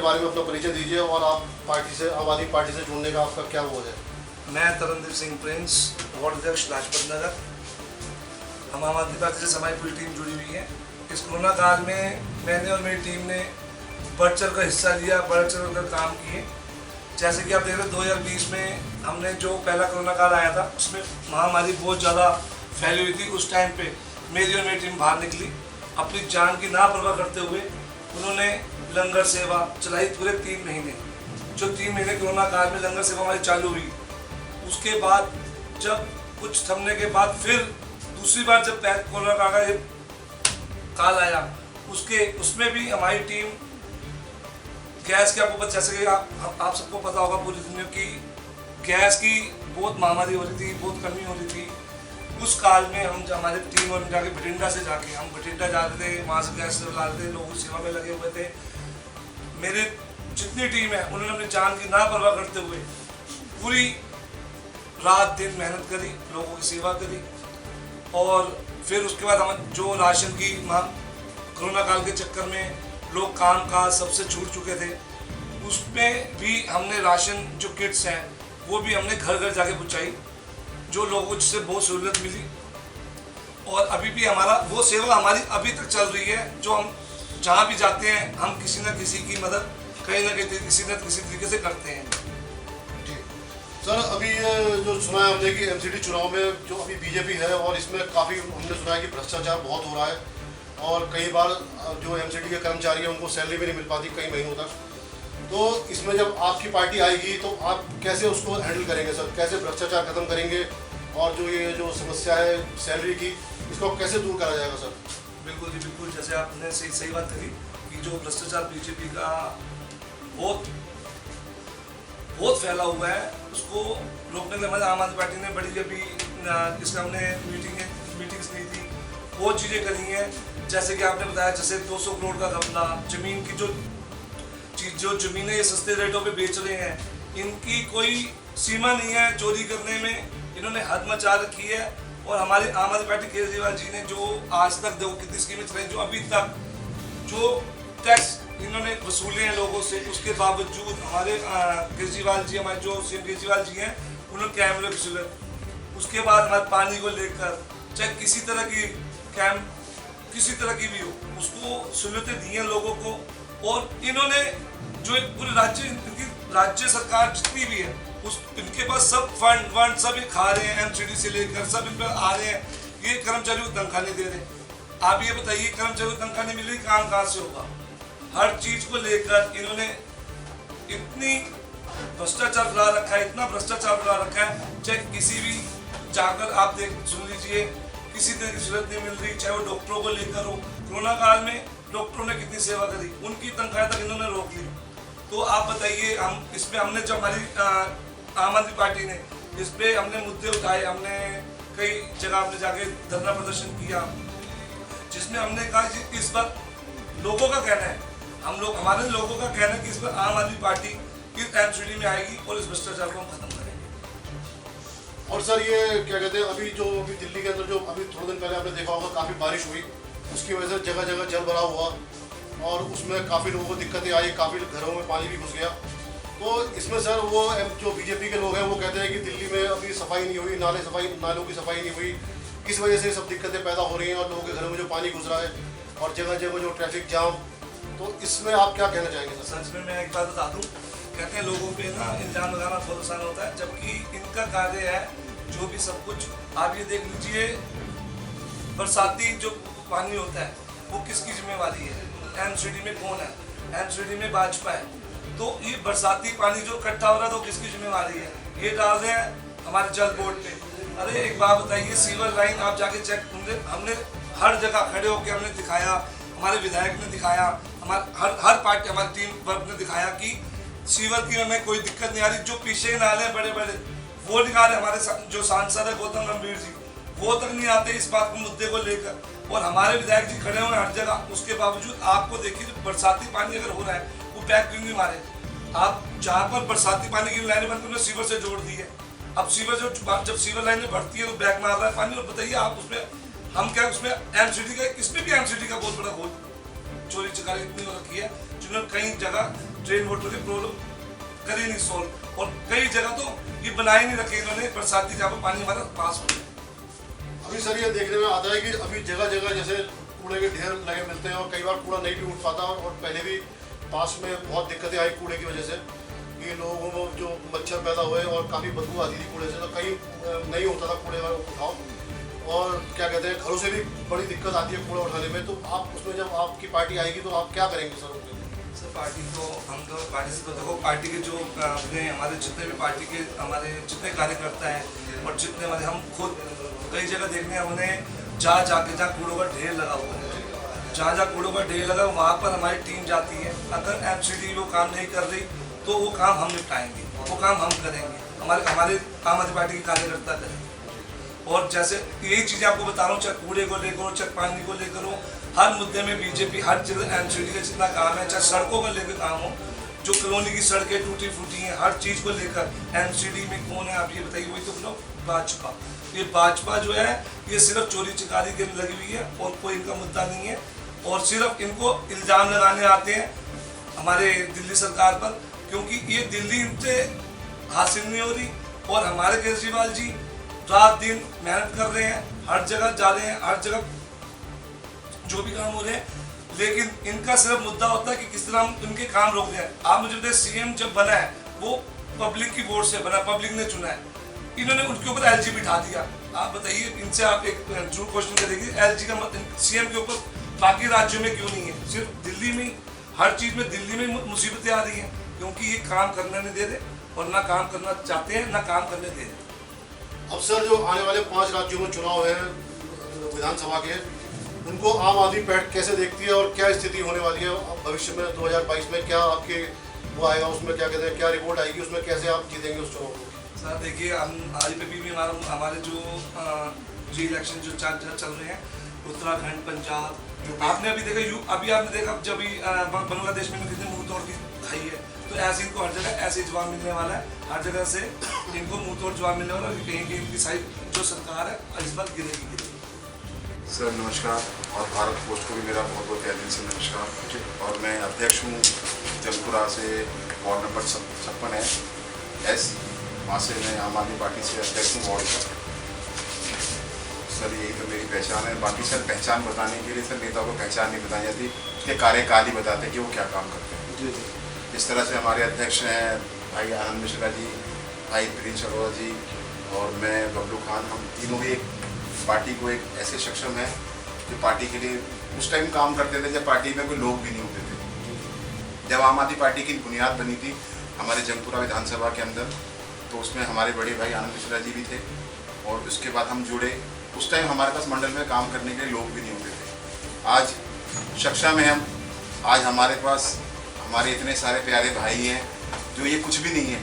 बारे में अपना परिचय दीजिए और आप पार्टी से, आम आदमी पार्टी से जुड़ने का आपका क्या वो है? मैं तरनदीप सिंह प्रिंस, वार्ड अध्यक्ष लाजपत नगर। हम आम आदमी पार्टी से हमारी पूरी टीम जुड़ी हुई है। इस कोरोना काल में मैंने और मेरी टीम ने बढ़ चढ़ कर हिस्सा लिया, बढ़ चढ़ कर काम किए। जैसे कि आप देख रहे हैं 2020 में हमने जो पहला कोरोना काल आया था उसमें महामारी बहुत ज़्यादा फैली हुई थी। उस टाइम पे मेरी और मेरी टीम बाहर निकली, अपनी जान की नापरवाह करते हुए उन्होंने लंगर सेवा चलाई पूरे 3 महीने। जो 3 महीने कोरोना काल में लंगर सेवा हमारी चालू हुई, उसके बाद जब कुछ थमने के बाद फिर दूसरी बार जब कोरोना का ये काल आया उसमें भी हमारी टीम गैस के, आपको जैसे कि आप सबको पता होगा पूरी दुनिया की गैस की बहुत महामारी हो रही थी, बहुत कमी हो रही थी। उस काल में हम हमारी टीम और जाके बठिंडा से जाके हम बठिंडा जा रहे थे, वहाँ से गैस ला रहे थे, लोगों की सेवा में लगे हुए थे। मेरे जितनी टीम है उन्होंने अपनी जान की नापरवाह करते हुए पूरी रात दिन मेहनत करी, लोगों की सेवा करी। और फिर उसके बाद हम जो राशन की कोरोना काल के चक्कर में लोग काम काज सबसे छूट चुके थे, उसमें भी हमने राशन जो किट्स हैं वो भी हमने घर घर जाके पहुँचाई, जो लोगों को जिससे बहुत सहूलियत मिली। और अभी भी हमारा वो सेवा हमारी अभी तक चल रही है। जो हम जहाँ भी जाते हैं हम किसी न किसी की मदद कहीं ना कहीं किसी न किसी तरीके से करते हैं। जी सर, अभी जो सुना है हमने कि एमसीडी चुनाव में जो अभी बीजेपी है और इसमें काफ़ी हमने सुना है कि भ्रष्टाचार बहुत हो रहा है और कई बार जो एमसीडी के कर्मचारी हैं उनको सैलरी भी नहीं मिल पाती कई महीनों तक। तो इसमें जब आपकी पार्टी आएगी तो आप कैसे उसको हैंडल करेंगे सर? कैसे भ्रष्टाचार खत्म करेंगे और जो ये जो समस्या है सैलरी की, इसको कैसे दूर करा जाएगा सर? बिल्कुल जी बिल्कुल, जैसे आपने सही बात कही कि जो भ्रष्टाचार बीजेपी का बहुत फैला हुआ है उसको रोकने के लिए हमारी आम आदमी पार्टी ने बड़ी अभी इसका हमने मीटिंग्स ली थी, बहुत चीज़ें करी हैं। जैसे कि आपने बताया, जैसे 200 करोड़ का घपला, जमीन की जो ज़मीनें ये सस्ते रेटों पे बेच रहे हैं, इनकी कोई सीमा नहीं है चोरी करने में, इन्होंने हद मचा रखी है। और हमारी आम आदमी पार्टी केजरीवाल जी ने जो आज तक देखो कितनी स्कीमें चलाई, जो अभी तक जो टैक्स इन्होंने वसूले हैं लोगों से, उसके बावजूद हमारे केजरीवाल जी, हमारे जो सीएम केजरीवाल जी हैं, उन्होंने कैमरे वसूले। उसके बाद हमारे पानी को लेकर चाहे किसी तरह की भी हो, उसको सहूलतें दी हैं लोगों को। और इन्होंने जो एक पूरे इनकी राज्य सरकार जितनी भी है इनके पास सब फंड सब ये खा रहे हैं, एमसीडी से लेकर सब इन पर आ रहे हैं। ये कर्मचारियों को तनख्वाह नहीं दे रहे। आप ये बताइए, कर्मचारियों को तनख्वाह नहीं मिल रही, काम कहाँ से होगा? हर चीज को लेकर इन्होंने इतनी भ्रष्टाचार फैला रखा है, इतना भ्रष्टाचार फैला रखा है। चाहे किसी भी जाकर आप सुन लीजिए, किसी तरह की सहूलत नहीं मिल रही, चाहे वो डॉक्टरों को लेकर हो। कोरोना काल में डॉक्टरों ने कितनी सेवा करी, उनकी तनख्वाह तक इन्होंने रोक ली। तो आप बताइए, हम इसमें हमने जब हमारी आम आदमी पार्टी ने इस पर हमने मुद्दे उठाए, हमने कई जगह हमने जाके धरना प्रदर्शन किया, जिसमें हमने कहा कि इस बार लोगों का कहना है, हमारे लोगों का कहना है कि इस बार आम आदमी पार्टी इस एमसीडी में आएगी और इस भ्रष्टाचार को हम खत्म करेंगे। और सर ये क्या कहते हैं, अभी दिल्ली के अंदर जो अभी थोड़े दिन पहले आपने देखा होगा काफ़ी बारिश हुई, उसकी वजह से जगह जगह जल भराव हुआ और उसमें काफ़ी लोगों को दिक्कतें आई, काफ़ी घरों में पानी भी घुस गया। तो इसमें सर वो जो बीजेपी के लोग हैं वो कहते हैं कि दिल्ली में अभी सफाई नहीं हुई, नालों की सफाई नहीं हुई, इस वजह से सब दिक्कतें पैदा हो रही हैं और लोगों के घरों में जो पानी घुस रहा है और जगह जगह जो ट्रैफिक जाम। तो इसमें आप क्या कहना चाहेंगे सर? सच में मैं एक बात बता दूँ, कहते हैं लोगों पे ना इल्ज़ाम लगाना बहुत आसान होता है, जबकि इनका कार्य है जो भी सब कुछ। आप ये देख लीजिए, बरसाती जो पानी होता है वो किसकी जिम्मेवारी है? एमसीडी में कौन है? एमसीडी में भाजपा है। तो ये बरसाती पानी जो इकट्ठा हो रहा है तो किसकी जिम्मेवारी है? ये डाल रहे हैं हमारे जल बोर्ड पे। अरे एक बात बताइए, सीवर लाइन आप जाके चेक, हमने हर जगह खड़े होकर हमने दिखाया, हमारे विधायक ने दिखाया, हर पार्टी हमारी टीम वर्ग ने दिखाया कि सीवर की हमें कोई दिक्कत नहीं आ रही। जो पीछे नाले बड़े बड़े वो निकाले, हमारे जो सांसद है गौतम गंभीर जी, वो तक नहीं आते इस बात को मुद्दे को लेकर, और हमारे विधायक जी खड़े हुए हर जगह। उसके बावजूद आपको देखिए, बरसाती पानी अगर हो रहा है वो पैक क्यों नहीं मारे? आप जहाँ पर बरसाती पानी की लाइनें बनती हैं सीवर से जोड़ दी है। अब सीवर जब सीवर लाइनें बढ़ती है तो बैक मार रहा है पानी। और बताइए आप उसमें हम क्या, उसमें एमसीडी का, इसमें भी एमसीडी का बहुत बड़ा होल, चोरी चकारी इतनी हो रखी है, जिन्होंने कई जगह ड्रेन वाटर की प्रॉब्लम करी नहीं सॉल्व, और कई जगह तो ये बनाए नहीं रखे इन्होंने बरसाती जहाँ पर पानी हमारा पास हो। अभी सर ये देखने में आता है कि अभी जगह जगह जैसे कूड़े के ढेर लगे मिलते हैं और कई बार कूड़ा नहीं भी उठ पाता, और पहले भी पास में बहुत दिक्कतें आई कूड़े की वजह से कि लोगों को जो मच्छर पैदा हुए और काफ़ी बदबू आती थी कूड़े से, तो कहीं नहीं होता था कूड़े का उठाओ, और क्या कहते हैं घरों से भी बड़ी दिक्कत आती है कूड़ा उठाने में। तो आप उसमें जब आपकी पार्टी आएगी तो आप क्या करेंगे सर उसमें? सर पार्टी तो हम तो पार्टी से तो देखो, पार्टी के जो अपने हमारे जितने भी पार्टी के हमारे जितने कार्यकर्ता हैं और जितने हमारे हम खुद कई जगह देखने हैं, उन्हें जहाँ कूड़ों का ढेर लगा हुआ है, जहाँ कूड़ों का ढेर लगा वहाँ पर हमारी टीम जाती है। अगर एमसीडी वो काम नहीं कर रही तो वो काम हम निपटाएंगे, वो काम हम करेंगे, हमारे आम आदमी पार्टी के कार्यकर्ता करेंगे। और जैसे यही चीज़ें आपको बता रहा हूँ, चाहे कूड़े को लेकर हो, चाहे पानी को लेकर हो, हर मुद्दे में बीजेपी हर जगह एमसीडी का जितना काम है, चाहे सड़कों का लेकर काम हो, जो कॉलोनी की सड़कें टूटी फूटी हैं, हर चीज़ को लेकर एमसीडी में कौन है आप ये बताइए? वही तो बोलो भाजपा। ये भाजपा जो है ये सिर्फ चोरी चिकारी के लगी हुई है और कोई इनका मुद्दा नहीं है, और सिर्फ इनको इल्ज़ाम लगाने आते हैं हमारे दिल्ली सरकार पर, क्योंकि ये दिल्ली इनसे हासिल नहीं हो रही। और हमारे केजरीवाल जी रात दिन मेहनत कर रहे हैं, हर जगह जा रहे हैं, हर जगह जो भी काम हो रहे हैं, लेकिन इनका सिर्फ मुद्दा होता है कि किस तरह हम उनके काम रोक दें। आप मुझे बताइए, सीएम जब बना है वो पब्लिक की वोट से बना, पब्लिक ने चुना है, इन्होंने उनके ऊपर एलजी बिठा दिया। आप बताइए, इनसे आप एक जरूर क्वेश्चन करेंगे, एलजी का सीएम के ऊपर बाकी राज्यों में क्यों नहीं है? सिर्फ दिल्ली में, हर चीज़ में दिल्ली में मुसीबतें आ रही हैं, क्योंकि ये काम करने नहीं दे रहे और ना काम करना चाहते हैं, ना काम करने दे रहे। अब सर जो आने वाले 5 राज्यों में चुनाव है विधानसभा के, उनको आम आदमी पार्टी कैसे देखती है और क्या स्थिति होने वाली है भविष्य में? 2022 में क्या आपके वो आएगा, उसमें क्या कहते हैं, क्या रिपोर्ट आएगी, उसमें कैसे आप जीतेंगे उस चुनाव को? सर देखिए, हम आज भी हमारे जो इलेक्शन जो चल रहे हैं, उत्तराखंड, पंजाब, आपने अभी देखा अभी आपने देखा जब बांग्लादेश में कितने मुंह तोड़ की खाई है, तो ऐसे इनको हर जगह ऐसे जवाब मिलने वाला है, हर जगह से इनको मुंह तोड़ जवाब मिलने वाला है। कहीं इनकी साइड जो सरकार है इस बार गिरेगी। सर नमस्कार, और भारत पोस्ट को भी मेरा बहुत बहुत तहे दिल से नमस्कार। और मैं अध्यक्ष हूँ जलपुरा से, वार्ड नंबर 56 है एस, वहाँ से मैं आम आदमी पार्टी से अध्यक्ष हूँ वार्ड का। सर यही तो मेरी पहचान है। बाकी सर पहचान बताने के लिए सर नेताओं को पहचान नहीं बताई जाती, उसके कार्यकाल ही बताते कि वो क्या काम करते हैं। जी जी। इस तरह से हमारे अध्यक्ष हैं भाई आनंद मिश्रा जी, भाई प्रिंस अरोड़ा जी और मैं बबलू खान, हम तीनों भी एक पार्टी को एक ऐसे सक्षम है जो पार्टी के लिए उस टाइम काम करते थे जब पार्टी में कोई लोग भी नहीं होते थे। जब आम आदमी पार्टी की बुनियाद बनी थी हमारे जंगपुरा विधानसभा के अंदर, तो उसमें हमारे बड़े भाई आनंद मिश्रा जी भी थे, और उसके बाद हम जुड़े। उस टाइम हमारे पास मंडल में काम करने के लिए लोग भी नहीं होते थे। आज सक्षम है हम, आज हमारे पास हमारे इतने सारे प्यारे भाई हैं जो ये कुछ भी नहीं है,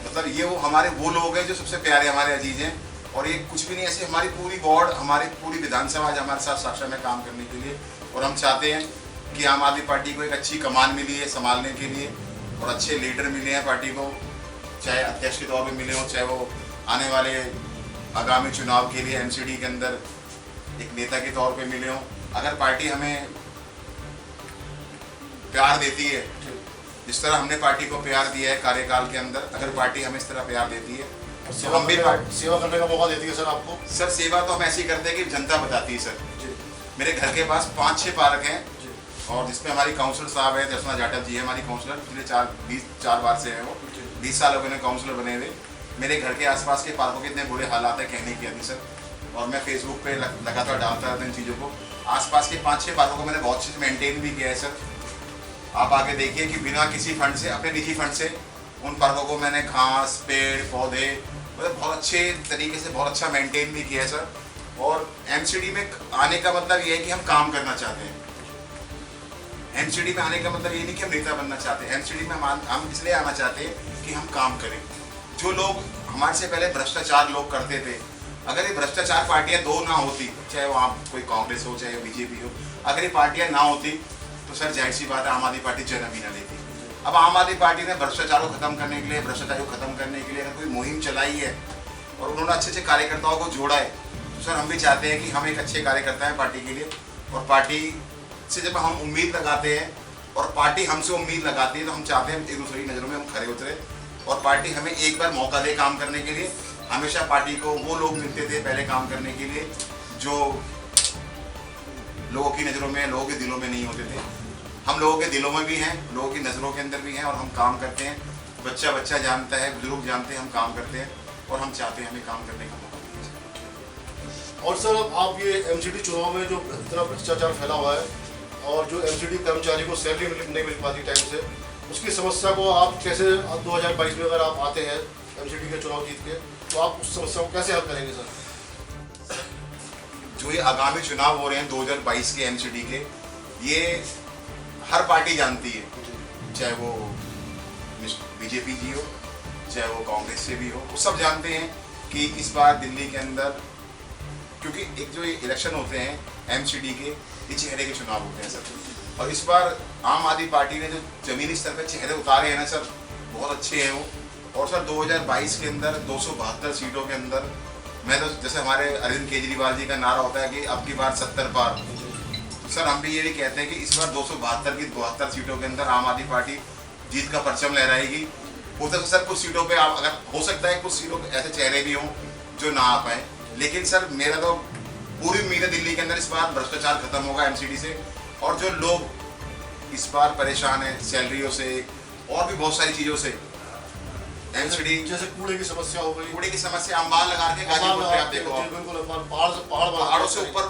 मतलब ये वो लोग हैं जो सबसे प्यारे हमारे अजीज हैं, और ये कुछ भी नहीं। ऐसे हमारी पूरी वार्ड, हमारी पूरी विधानसभा आज हमारे साथ सक्षम है काम करने के लिए, और हम चाहते हैं कि आम आदमी पार्टी को एक अच्छी कमान मिली है संभालने के लिए, और अच्छे लीडर मिले हैं पार्टी को, चाहे अध्यक्ष के तौर पर मिले हों, चाहे वो आने वाले आगामी चुनाव के लिए एमसीडी के अंदर एक नेता के तौर पे मिले हों। अगर पार्टी हमें प्यार देती है, जिस तरह हमने पार्टी को प्यार दिया है कार्यकाल के अंदर, अगर पार्टी हमें इस तरह प्यार देती है तो हम भी सेवा करने का मौका देती है सर आपको? सर सेवा तो हम ऐसी करते हैं कि जनता बताती है सर। मेरे घर के पास 5-6 पार्क हैं, और जिसमें हमारी काउंसलर साहब है दर्शना जाटव जी है हमारी काउंसलर, पिछले 4 बार से है वो, 20 साल हो गए काउंसलर बने हुए। मेरे घर के आसपास के पार्कों के इतने बुरे हालात है कहने की नहीं सर, और मैं फेसबुक पे लगातार डालता रहता इन चीज़ों को। आसपास के 5-6 पार्कों को मैंने बहुत अच्छे से मेंटेन भी किया है सर। आप आके देखिए कि बिना किसी फंड से, अपने निजी फंड से उन पार्कों को मैंने घास, पेड़, पौधे, मतलब बहुत अच्छे तरीके से बहुत अच्छा मेंटेन भी किया है सर। और एमसीडी में आने का मतलब ये है कि हम काम करना चाहते हैं। एमसीडी में आने का मतलब ये नहीं कि हम नेता बनना चाहते हैं। एमसीडी में हम इसलिए आना चाहते हैं कि हम काम करें। जो लोग हमारे से पहले भ्रष्टाचार लोग करते थे, अगर ये भ्रष्टाचार पार्टियां 2 ना होती, चाहे वहाँ कोई कांग्रेस हो चाहे बीजेपी हो, अगर ये पार्टियां ना होती तो सर जाहिर सी बात है आम आदमी पार्टी जन्म ही ना लेती। अब आम आदमी पार्टी ने भ्रष्टाचार को खत्म करने के लिए, भ्रष्टाचार को खत्म करने के लिए अगर कोई मुहिम चलाई है और उन्होंने अच्छे अच्छे कार्यकर्ताओं को जोड़ा है, तो सर हम भी चाहते हैं कि हम एक अच्छे कार्यकर्ता हैं पार्टी के लिए। और पार्टी से जब हम उम्मीद लगाते हैं और पार्टी हमसे उम्मीद लगाती है, तो हम चाहते हैं एक दूसरे की नज़रों में हम खरे उतरे और पार्टी हमें एक बार मौका दे काम करने के लिए। हमेशा पार्टी को वो लोग मिलते थे पहले काम करने के लिए जो लोगों की नज़रों में, लोगों के दिलों में नहीं होते थे। हम लोगों के दिलों में भी हैं, लोगों की नज़रों के अंदर भी हैं और हम काम करते हैं। बच्चा जानता है, बुजुर्ग जानते हैं, हम काम करते हैं और हम चाहते हैं हमें काम करने का मौका मिले। और सर अब आप ये एमसीडी चुनाव में जो इतना भ्रष्टाचार फैला हुआ है और जो एमसीडी कर्मचारी को सैलरी नहीं मिल पाती टाइम से, उसकी समस्या को आप कैसे 2022 में अगर आप आते हैं एमसीडी के चुनाव जीत के, तो आप उस समस्या को कैसे हल करेंगे सर? जो ये आगामी चुनाव हो रहे हैं 2022 के एमसीडी के, ये हर पार्टी जानती है, चाहे वो बीजेपी जी हो, चाहे वो कांग्रेस से भी हो, वो सब जानते हैं कि इस बार दिल्ली के अंदर, क्योंकि एक जो ये इलेक्शन होते हैं एमसीडी के, ये चेहरे के चुनाव होते हैं सर। और इस बार आम आदमी पार्टी ने जो जमीनी स्तर पर चेहरे उतारे हैं ना सर, बहुत अच्छे हैं वो। और सर 2022 के अंदर 272 सीटों के अंदर, मैं तो जैसे हमारे अरविंद केजरीवाल जी का नारा होता है कि अब की बार 70 पार, सर हम भी ये भी कहते हैं कि इस बार 272 की 72 सीटों के अंदर आम आदमी पार्टी जीत का परचम लहराएगी। हो सकता है सर कुछ सीटों पे आप, अगर हो सकता है कुछ सीटों पे ऐसे चेहरे भी हों जो ना आ पाए, लेकिन सर मेरा तो पूरी उम्मीद है दिल्ली के अंदर इस बार भ्रष्टाचार खत्म होगा एमसीडी से। और जो लोग इस बार परेशान हैं सैलरियों से और भी बहुत सारी चीज़ों से, एमसीडी जैसे कूड़े की समस्या हो गई, कूड़े की समस्या, अंबार लगा के गाजीपुर पे आप देखो,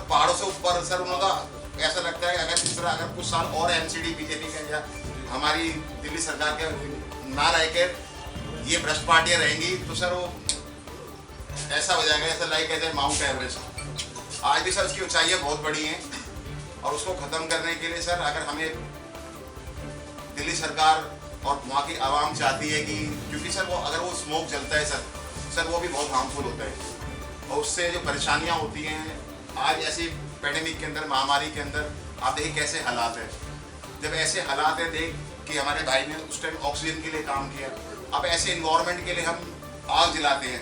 पहाड़ों से ऊपर सर उन्होंने ऐसा लगता है अगर इस तरह अगर कुछ साल और एमसीडी बीजेपी का या हमारी दिल्ली सरकार के ना रह के ये भ्रष्ट पार्टियाँ रहेंगी तो सर वो ऐसा हो जाएगा ऐसा लाइक कहते हैं माउंट एवरेस्ट। आज भी सर उसकी ऊंचाइयाँ बहुत बड़ी हैं और उसको ख़त्म करने के लिए सर अगर हमें दिल्ली सरकार और वहाँ की आवाम चाहती है कि, क्योंकि सर वो अगर वो स्मोक जलता है सर वो भी बहुत हार्मफुल होता है और उससे जो परेशानियाँ होती हैं, आज ऐसी पैंडेमिक के अंदर, महामारी के अंदर आप देखिए कैसे हालात है। जब ऐसे हालात है देख कि हमारे भाई ने उस टाइम ऑक्सीजन के लिए काम किया, अब ऐसे इन्वायरमेंट के लिए हम आग जलाते हैं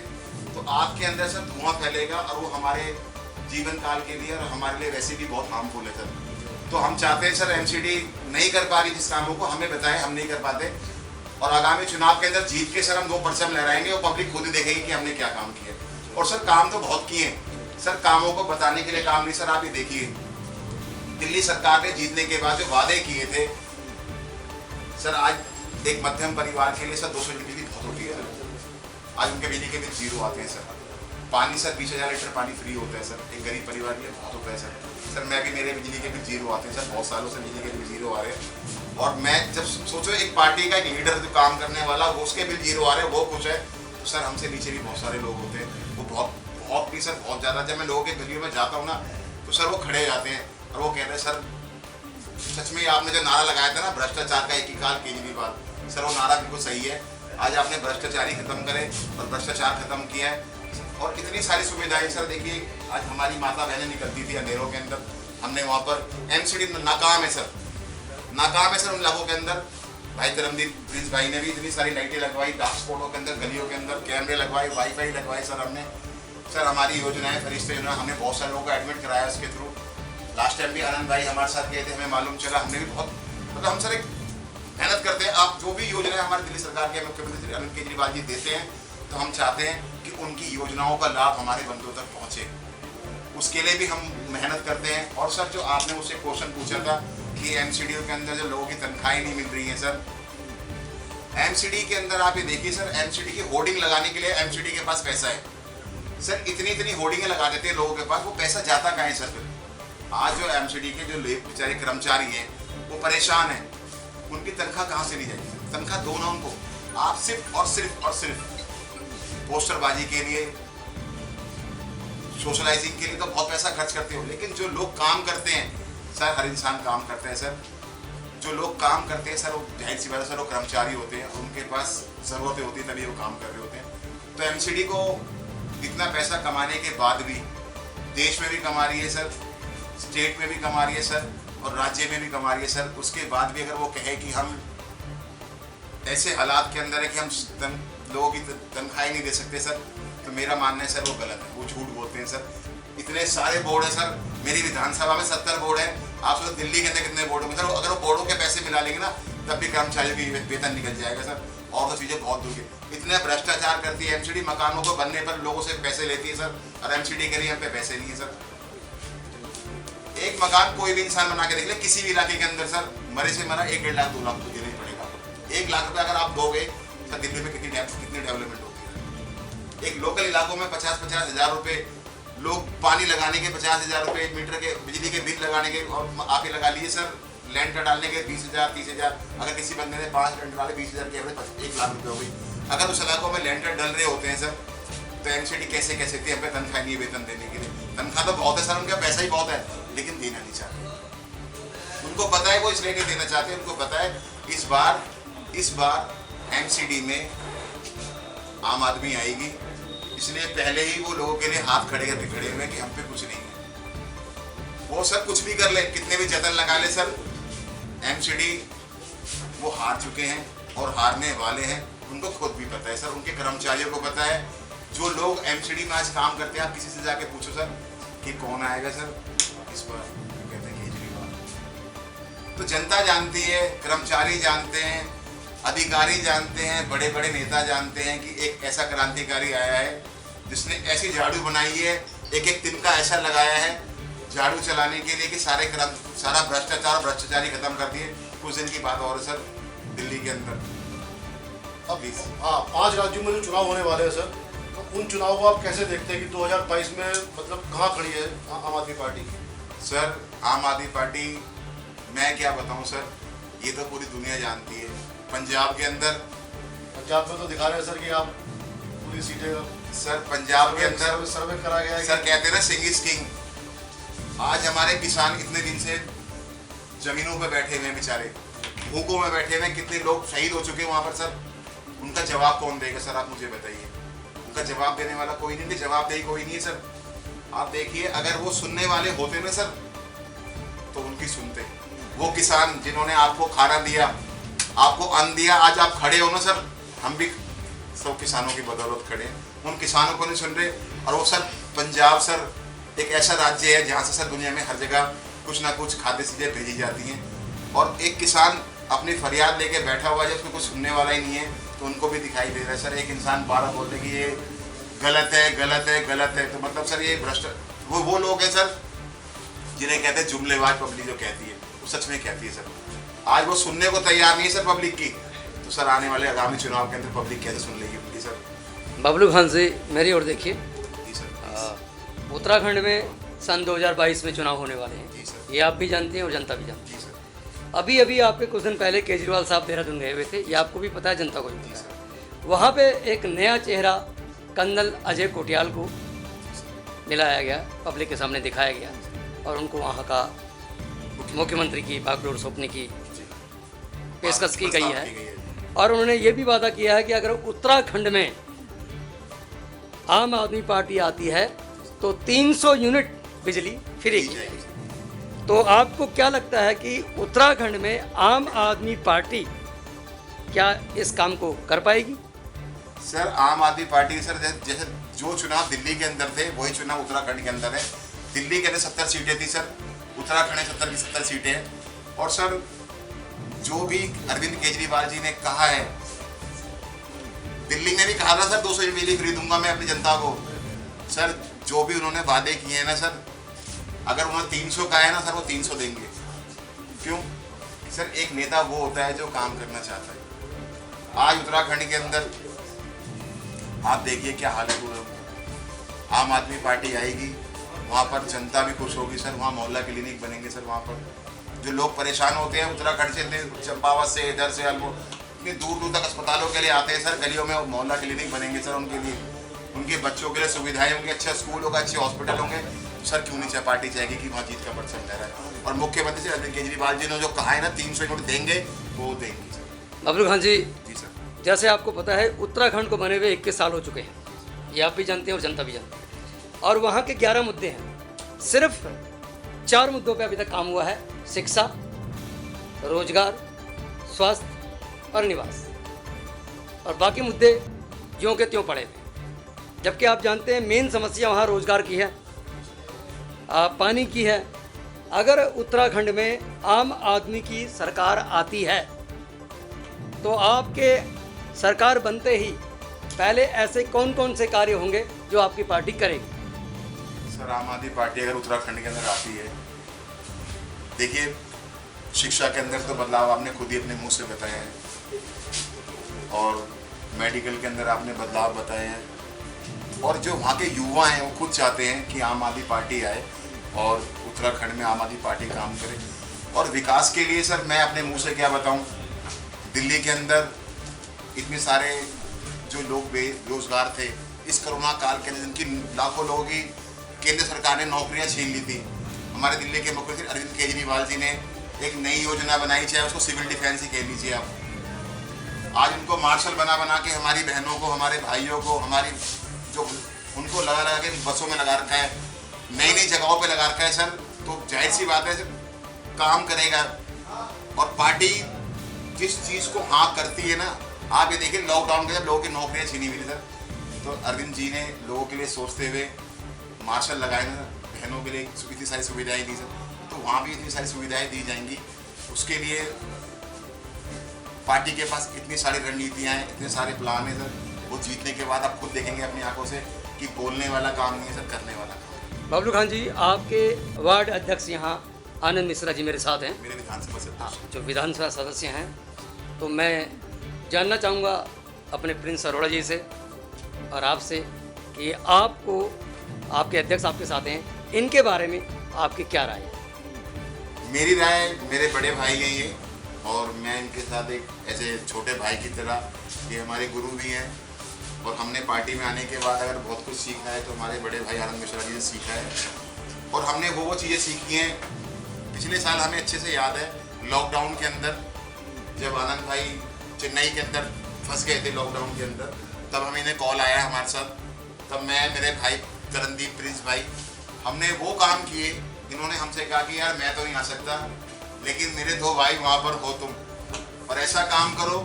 तो आग के अंदर सर धुआं फैलेगा और वो हमारे जीवन काल के लिए और हमारे लिए वैसे भी बहुत हार्मफुल है सर। तो हम चाहते हैं सर एमसीडी नहीं कर पा रही जिस कामों को हमें बताएं, हम नहीं कर पाते और आगामी चुनाव के अंदर जीत के सर हम 2 परचम लहराएंगे और पब्लिक खुद ही देखेगी कि हमने क्या काम किया। और सर काम तो बहुत किए हैं सर, कामों को बताने के लिए काम नहीं सर। आप ये देखिए दिल्ली सरकार ने जीतने के बाद जो वादे किए थे सर, आज एक मध्यम परिवार के लिए सर 200 यूनिट बिजली बहुत होती है सर। आज उनके बिजली के बिल 0 आते हैं सर। पानी सर 20,000 लीटर पानी फ्री होता है सर, एक गरीब परिवार के लिए बहुत होता है सर। मैं भी, मेरे बिजली के बिल 0 आते हैं सर, बहुत सालों से बिजली के बिल 0 आ रहे हैं। और मैं जब सोचो एक पार्टी का एक लीडर जो काम करने वाला वो उसके बिल 0 आ रहे हैं, वो कुछ है तो सर हमसे नीचे भी बहुत सारे लोग होते हैं, वो बहुत भी सर बहुत ज़्यादा। जब मैं लोगों के गलियों में जाता हूँ ना तो सर वो खड़े जाते हैं और वो कहते हैं सर सच में आपने जो नारा लगाया था ना भ्रष्टाचार का एक ही काल केजरीवाल, सर वो नारा बिल्कुल सही है। आज आपने भ्रष्टाचारी खत्म करे और भ्रष्टाचार खत्म किया है और इतनी सारी सुविधाएं सर। देखिए आज हमारी माता बहनें निकलती थी अंधेरों के अंदर, हमने वहाँ पर एमसीडी नाकाम है सर, नाकाम है सर उन लोगों के अंदर। भाई धर्मदीप प्रिंस भाई ने भी इतनी सारी लाइटें लगवाई डार्क स्पॉटों के अंदर, गलियों के अंदर कैमरे लगवाए, वाईफाई लगवाए सर हमने। सर हमारी योजनाएं फरिश्ते योजना, हमने बहुत सारे लोगों को एडमिट कराया उसके थ्रू। लास्ट टाइम भी आनंद भाई हमारे साथ गए थे, हमें मालूम चला, हमने भी बहुत मतलब हम सर एक मेहनत करते हैं। आप जो भी योजनाएं हमारी दिल्ली सरकार के मुख्यमंत्री अरविंद केजरीवाल जी देते हैं तो हम चाहते हैं कि उनकी योजनाओं का लाभ हमारे बंदों तक पहुँचे, उसके लिए भी हम मेहनत करते हैं। और सर जो आपने मुझसे क्वेश्चन पूछा था कि एमसीडी के अंदर जो लोगों की तनख्वाहें नहीं मिल रही हैं सर, एमसीडी के अंदर आप ये देखिए सर, एमसीडी की होर्डिंग लगाने के लिए एमसीडी के पास पैसा है सर, इतनी होर्डिंगें लगा देते हैं लोगों के पास, वो पैसा जाता कहाँ है सर? आज जो एमसीडी के जो बेचारे कर्मचारी हैं वो परेशान हैं, उनकी तनख्वाह कहाँ से ली जाएगी? तनख्वाह दो ना उनको। आप सिर्फ और सिर्फ पोस्टरबाजी के लिए, सोशलाइजिंग के लिए तो बहुत पैसा खर्च करते हो, लेकिन जो लोग काम करते हैं सर, हर इंसान काम करता है सर, जो लोग काम करते हैं सर वो जाहिर सी बात है सर वो कर्मचारी होते हैं, उनके पास ज़रूरतें होती हैं तभी वो काम कर रहे होते हैं। तो एमसीडी को इतना पैसा कमाने के बाद भी देश में भी कमा रही है सर, स्टेट में भी कमा रही है सर और राज्य में भी कमा रही है सर, उसके बाद भी अगर वो कहे कि हम ऐसे हालात के अंदर है कि हम लोगों की तनख्वाही नहीं दे सकते सर, तो मेरा मानना है सर वो गलत है, वो झूठ बोलते हैं सर। इतने सारे बोर्ड है सर, मेरी विधानसभा में 70 बोर्ड है, आप सोचो दिल्ली के अंदर कितने बोर्ड होंगे सर। अगर वो बोर्डों के पैसे मिला लेंगे ना तब भी कर्मचारियों की वेतन निकल जाएगा सर। और तो चीज़ें बहुत दूर की, इतने भ्रष्टाचार करती है एमसीडी, मकानों को बनने पर लोगों से पैसे लेती है सर, और एमसीडी के लिए हम पे पैसे नहीं है सर। एक मकान कोई भी इंसान बना के देख ले किसी भी इलाके के अंदर सर, मरे से मरा 1-1.5 लाख 2 लाख तो देना ही पड़ेगा। 1 लाख रुपये अगर आप दोगे सर, दिल्ली में कितनी डेवलपमेंट होगी है। एक लोकल इलाकों में 50-50 हज़ार रुपये, लोग पानी लगाने के 50 हज़ार रुपये, मीटर के बिजली के बिल लगाने के, और आप ही लगा लिए सर लैंटर डालने के 20,000 30,000। अगर किसी बंदे ने 5 लैंटर डाले 20,000 के एवरेज 1 लाख रुपये हो गई। अगर उस इलाकों में लैंटर डल रहे होते हैं सर, तो एमसीडी कैसे कह सकती है हमें तनख्वाह नहीं है वेतन देने के लिए। तनख्वाह तो बहुत है सर, उनका पैसा ही बहुत है, लेकिन देना नहीं चाहते। उनको पता है वो इसलिए नहीं देना चाहते, उनको पता है इस बार एमसीडी में आम आदमी आएगी, इसलिए पहले ही वो लोगों के लिए हाथ खड़े हुए हैं कि हम पे कुछ नहीं है। वो सर कुछ भी कर ले, कितने भी जतन लगा ले सर, एमसीडी वो हार चुके हैं और हारने वाले हैं। उनको खुद भी पता है सर, उनके कर्मचारियों को पता है। जो लोग एमसीडी में आज काम करते हैं, आप किसी से जाके पूछो सर कि कौन आएगा सर इस बार, कहते हैं केजरीवाल। तो जनता जानती है, कर्मचारी जानते हैं, अधिकारी जानते हैं, बड़े बड़े नेता जानते हैं कि एक ऐसा क्रांतिकारी आया है जिसने ऐसी झाड़ू बनाई है, एक एक तिनका ऐसा लगाया है झाड़ू चलाने के लिए कि सारा भ्रष्टाचारी खत्म कर दिए। कुछ दिन की बात और सर, दिल्ली के अंदर अब 5 राज्यों में जो चुनाव होने वाले हैं सर, तो उन चुनाव को आप कैसे देखते हैं कि 2022 में मतलब कहाँ खड़ी है आम आदमी पार्टी? सर आम आदमी पार्टी, मैं क्या बताऊं सर, ये तो पूरी दुनिया जानती है। पंजाब के अंदर, पंजाब में तो दिखा रहे हैं सर कि आप पूरी सीटें, सर पंजाब के अंदर सर्वे करा गया है सर, कहते हैं ना सिंग इज किंग। आज हमारे किसान इतने दिन से जमीनों पे बैठे हुए हैं बेचारे, भूखों में बैठे हुए हैं, कितने लोग शहीद हो चुके हैं वहाँ पर सर। उनका जवाब कौन देगा सर, आप मुझे बताइए। उनका जवाब देने वाला कोई नहीं, जवाबदेही कोई नहीं है सर। आप देखिए, अगर वो सुनने वाले होते ना सर तो उनकी सुनते। वो किसान जिन्होंने आपको खाना दिया, आपको अन्न दिया, आज आप खड़े हो ना सर, हम भी सब किसानों की बदौलत खड़े हैं, उन किसानों को नहीं सुन रहे। और वो सर पंजाब सर एक ऐसा राज्य है जहाँ से सर दुनिया में हर जगह कुछ ना कुछ खाद्य चीज़ें भेजी जाती हैं, और एक किसान अपनी फरियाद लेके बैठा हुआ है, जब उसको कुछ सुनने वाला ही नहीं है, तो उनको भी दिखाई दे रहा है सर। एक इंसान 12 बोलते कि ये गलत है गलत है गलत है, तो मतलब सर ये भ्रष्ट वो लोग हैं सर जिन्हें कहते हैं जुमलेबाज पब्लिक, जो कहती है वो सच में कहती है सर। आज वो सुनने को तैयार नहीं है सर पब्लिक की, तो सर आने वाले आगामी चुनाव के अंदर पब्लिक कैसे सुन लेगी उनकी सर। बबलू खान जी, मेरी ओर देखिए। जी सर। उत्तराखंड में सन 2022 में चुनाव होने वाले हैं, जी सर। ये आप भी जानते हैं और जनता भी जानती है। जी सर। अभी अभी आपके कुछ दिन पहले केजरीवाल साहब देहरादून गए हुए थे, ये आपको भी पता है, जनता को भी जी पता सर। है। वहाँ पे एक नया चेहरा कर्नल अजय कोटियाल को मिलाया गया, पब्लिक के सामने दिखाया गया, और उनको वहाँ का मुख्यमंत्री की बागडोर सौंपने की पेशकश की गई है। और उन्होंने ये भी वादा किया है कि अगर उत्तराखंड में आम आदमी पार्टी आती है तो 300 यूनिट बिजली फ्री की जाएगी। तो आपको क्या लगता है कि उत्तराखंड में आम आदमी पार्टी क्या इस काम को कर पाएगी? सर आम आदमी पार्टी सर जैसे जो चुनाव दिल्ली के अंदर थे वही चुनाव उत्तराखंड के अंदर है। दिल्ली के अंदर 70 सीटें थी सर, उत्तराखंड में 70 की 70 सीटें हैं। और सर जो भी अरविंद केजरीवाल जी ने कहा है, दिल्ली में भी कहा था सर 200 यूनिट बिजली फ्री दूंगा मैं अपनी जनता को। सर जो भी उन्होंने वादे किए हैं ना सर, अगर उन्होंने 300 कहा है ना सर, वो 300 देंगे। क्यों सर, एक नेता वो होता है जो काम करना चाहता है। आज उत्तराखंड के अंदर आप देखिए क्या हाल है पूरा। आम आदमी पार्टी आएगी, वहाँ पर जनता भी खुश होगी सर, वहाँ मोहल्ला क्लिनिक बनेंगे सर। वहाँ पर जो लोग परेशान होते हैं उत्तराखंड से, चंपावत से, इधर से इतनी दूर दूर तक अस्पतालों के लिए आते हैं सर, गलियों में मोहल्ला क्लिनिक बनेंगे सर उनके लिए, उनके बच्चों के लिए सुविधाएं होंगी, अच्छा स्कूल होगा, अच्छे हॉस्पिटल होंगे। सर क्यों नहीं पार्टी चाहेगी कि वहाँ जीत का परचम लहरा है। और मुख्यमंत्री से अरविंद केजरीवाल जी ने जो कहा है ना 300 यूनिट देंगे, वो देंगे सर। बबलू खान जी, जी सर। जैसे आपको पता है उत्तराखंड को बने हुए 21 साल हो चुके हैं, ये आप भी जानते हैं और जनता भी जानती है। और वहाँ के 11 मुद्दे हैं, सिर्फ 4 मुद्दों पे अभी तक काम हुआ है: शिक्षा, रोजगार, स्वास्थ्य और निवास। और बाकी मुद्दे ज्यों के त्यों पड़े हुए। जबकि आप जानते हैं मेन समस्या वहाँ रोजगार की है। पानी की है। अगर उत्तराखंड में आम आदमी की सरकार आती है तो आपके सरकार बनते ही पहले ऐसे कौन कौन से कार्य होंगे जो आपकी पार्टी करेगी? सर, आम आदमी पार्टी अगर उत्तराखंड के अंदर आती है, देखिए शिक्षा के अंदर तो बदलाव आपने खुद ही अपने मुंह से बताया है, और मेडिकल के अंदर आपने बदलाव बताए हैं, और जो वहाँ के युवा हैं वो खुद चाहते हैं कि आम आदमी पार्टी आए और उत्तराखंड में आम आदमी पार्टी काम करे। और विकास के लिए सर मैं अपने मुंह से क्या बताऊं, दिल्ली के अंदर इतने सारे जो लोग बेरोजगार थे इस कोरोना काल के अंदर, जिनकी लाखों लोगों की केंद्र सरकार ने नौकरियां छीन ली थी, हमारे दिल्ली के मुख्यमंत्री अरविंद केजरीवाल जी ने एक नई योजना बनाई, चाहे उसको सिविल डिफेंस ही कह लीजिए आप। आज उनको मार्शल बना बना के हमारी बहनों को, हमारे भाइयों को, हमारी जो उनको लगा के बसों में लगा रखा है, नई नई जगहों पे लगा रखा है सर। तो जाहिर सी बात है सर, काम करेगा। और पार्टी जिस चीज़ को हाँ करती है ना, आप ये देखिए लॉकडाउन में जब लोगों की नौकरियाँ छीनी हुई सर, तो अरविंद जी ने लोगों के लिए सोचते हुए मार्शल लगाए ना सर, बहनों के लिए इतनी सारी सुविधाएं दी सर। तो वहाँ भी इतनी सारी सुविधाएं दी जाएंगी। उसके लिए पार्टी के पास इतनी सारी रणनीतियाँ हैं, इतने सारे प्लान हैं सर। वो जीतने के बाद आप खुद देखेंगे अपनी आंखों से कि बोलने वाला काम नहीं है सर, करने वाला काम। बबलू खान जी, आपके वार्ड अध्यक्ष यहाँ आनंद मिश्रा जी मेरे साथ हैं, मेरे विधानसभा सदस्य जो विधानसभा सदस्य हैं। तो मैं जानना चाहूँगा अपने प्रिंस अरोड़ा जी से और आपसे कि आपको, आपके अध्यक्ष आपके साथ हैं, इनके बारे में आपकी क्या राय है? मेरी राय, मेरे बड़े भाई हैं ये, और मैं इनके साथ एक ऐसे छोटे भाई की तरह, ये हमारे गुरु भी हैं। और हमने पार्टी में आने के बाद अगर बहुत कुछ सीखा है तो हमारे बड़े भाई आनंद मिश्रा जी से सीखा है। और हमने वो चीज़ें सीखी हैं। पिछले साल हमें अच्छे से याद है, लॉकडाउन के अंदर जब आनंद भाई चेन्नई के अंदर फंस गए थे लॉकडाउन के अंदर, तब हमें इन्हें कॉल आया हमारे साथ। तब मैं, मेरे भाई तरनदीप, प्रिंस भाई, हमने वो काम किए। इन्होंने हमसे कहा कि यार मैं तो नहीं आ सकता, लेकिन मेरे दो भाई वहाँ पर हो तुम, और ऐसा काम करो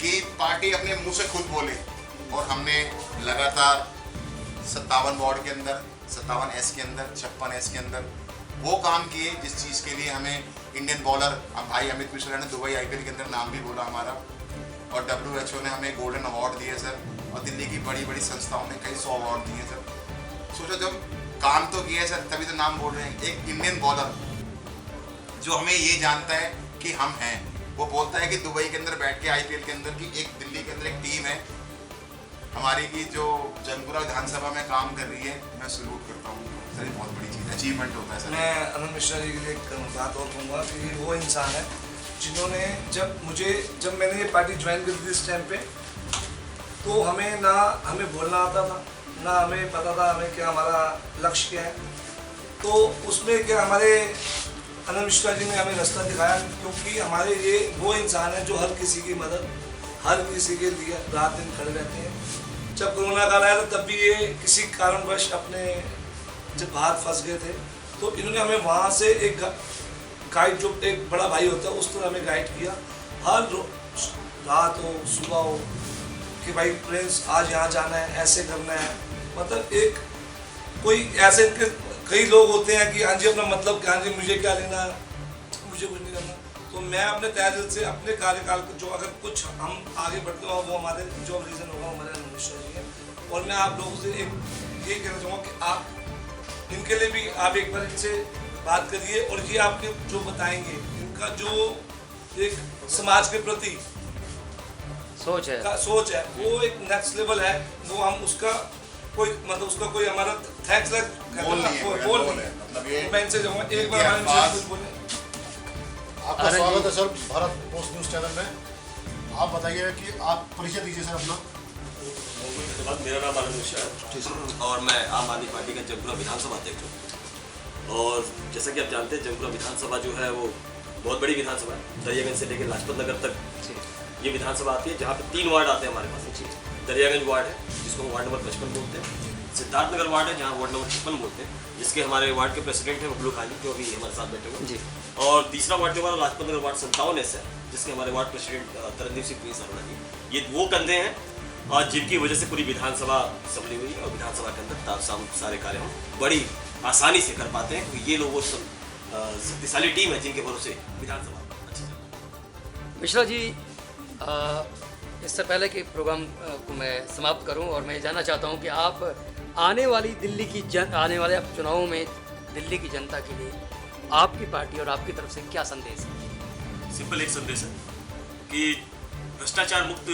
कि पार्टी अपने मुंह से खुद बोले। और हमने लगातार 57 वार्ड के अंदर, 57S के अंदर, 56S के अंदर वो काम किए जिस चीज़ के लिए हमें इंडियन बॉलर भाई अमित मिश्रा ने दुबई IPL के अंदर नाम भी बोला हमारा, और WHO ने हमें गोल्डन अवार्ड दिए सर, और दिल्ली की बड़ी बड़ी संस्थाओं ने कई 100 अवार्ड दिए सर। सोचो, जब काम तो किया सर, तभी तो नाम बोल रहे हैं। एक इंडियन बॉलर जो हमें ये जानता है कि हम हैं, वो बोलता है कि दुबई के अंदर बैठ के IPL के अंदर की एक दिल्ली के अंदर एक टीम है हमारी की जो जंगपुरा विधानसभा में काम कर रही है, मैं सल्यूट करता हूँ सर। ये बहुत बड़ी चीज़, अचीवमेंट होता है सर। मैं आनंद मिश्रा जी के लिए एक बात और कहूँगा कि वो इंसान है जिन्होंने, जब मैंने ये पार्टी ज्वाइन करी थी इस टाइम पे, तो हमें बोलना आता था, ना हमें पता था हमें क्या हमारा लक्ष्य क्या है। तो उसमें क्या हमारे आनंद मिश्रा जी ने हमें रास्ता दिखाया, क्योंकि हमारे ये वो इंसान है जो हर किसी की मदद, हर किसी के लिए रात दिन खड़े रहते हैं। जब कोरोना काल आया था तब भी ये किसी कारणवश अपने जब बाहर फंस गए थे, तो इन्होंने हमें वहाँ से एक गाइड, जो एक बड़ा भाई होता है उस तरह हमें गाइड किया। हर रात हो, सुबह हो, कि भाई प्रिंस आज यहाँ जाना है, ऐसे करना है। मतलब एक कोई ऐसे कई लोग होते हैं कि हाँ जी अपना मतलब क्या, हाँ जी मुझे क्या लेना है, मुझे कुछ नहीं करना। तो मैं अपने तय दिल से अपने कार्यकाल को जो अगर कुछ हम आगे बढ़ते हो, वो हमारे जो रीज़न होगा हमारे आनंद मिश्रा जी हैं। और मैं आप लोगों से एक ये कहना चाहूँगा कि आप इनके लिए भी आप एक बार इनसे बात करिए, और ये आपके जो बताएंगे, इनका जो एक समाज के प्रति सोच है वो एक नेक्स्ट लेवल है। वो हम उसका कोई मतलब उसका कोई हमारा थैंक्स बोल नहीं है, मतलब ये मैं इनसे जाऊँगा एक बार हमारे मिश्रा जी बोले। आपका स्वागत है sir Bharat post news channel में। आप बताइए कि आप परिचय दीजिए सर अपना। मेरा नाम आनंद मिश्रा है और मैं आम आदमी पार्टी का जंगपुरा विधानसभा अध्यक्ष हूँ। और जैसा कि आप जानते हैं, जंगपुरा विधानसभा जो है वो बहुत बड़ी विधानसभा है। दरियागंज से लेकर लाजपत नगर तक ये विधानसभा आती है, जहाँ पे 3 वार्ड आते हैं हमारे पास। दरियागंज वार्ड है जिसको वार्ड नंबर 55 बोलते हैं, सिद्धार्थनगर वार्ड है जहाँ वार्ड नंबर 56 बोलते हैं, जिसके हमारे वार्ड के प्रेसिडेंट हैं बबलू खान जी, जो अभी हमारे साथ बैठे हुए हैं। और तीसरा वार्ड जो हमारा लाजपत नगर वार्ड 57S है, जिसके हमारे ward president Tarandeep Singh prince Arora ji. ये वो कंधे हैं और जिनकी वजह से पूरी विधानसभा संभली हुई है, और विधानसभा के अंदर सारे कार्य हम बड़ी आसानी से कर पाते हैं, क्योंकि ये लोग वो शक्तिशाली टीम है जिनके भरोसे विधानसभा अच्छी चल रही है। मिश्रा जी, इससे पहले कि प्रोग्राम को मैं समाप्त करूं, और मैं जानना चाहता हूं कि आप आने वाले चुनावों में दिल्ली की जनता के लिए आपकी पार्टी और आपकी तरफ से क्या संदेश है? सिंपल एक संदेश है कि भ्रष्टाचार मुक्त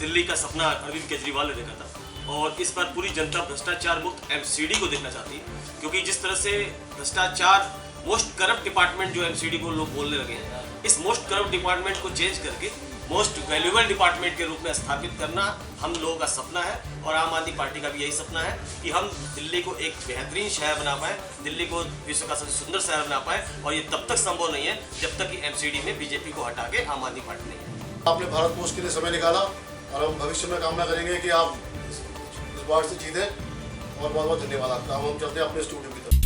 दिल्ली का सपना अरविंद केजरीवाल ने देखा था, और इस बार पूरी जनता भ्रष्टाचार मुक्त एमसीडी को देखना चाहती है, क्योंकि जिस तरह से भ्रष्टाचार मोस्ट करप्ट डिपार्टमेंट जो एमसीडी को लोग बोलने लगे हैं, इस मोस्ट करप्ट डिपार्टमेंट को चेंज करके मोस्ट वैल्यूएबल डिपार्टमेंट के रूप में स्थापित करना हम लोगों का सपना है, और आम आदमी पार्टी का भी यही सपना है कि हम दिल्ली को एक बेहतरीन शहर बना पाएँ, दिल्ली को विश्व का सबसे सुंदर शहर बना पाएँ, और ये तब तक संभव नहीं है जब तक कि एमसीडी में बीजेपी को हटा के आम आदमी पार्टी नहीं है। आपने भारत पोस्ट के लिए समय निकाला, और हम भविष्य में कामना करेंगे कि आप इस बार से जीतें, और बहुत बहुत धन्यवाद आपका। हम चलते हैं अपने स्टूडियो की तरफ।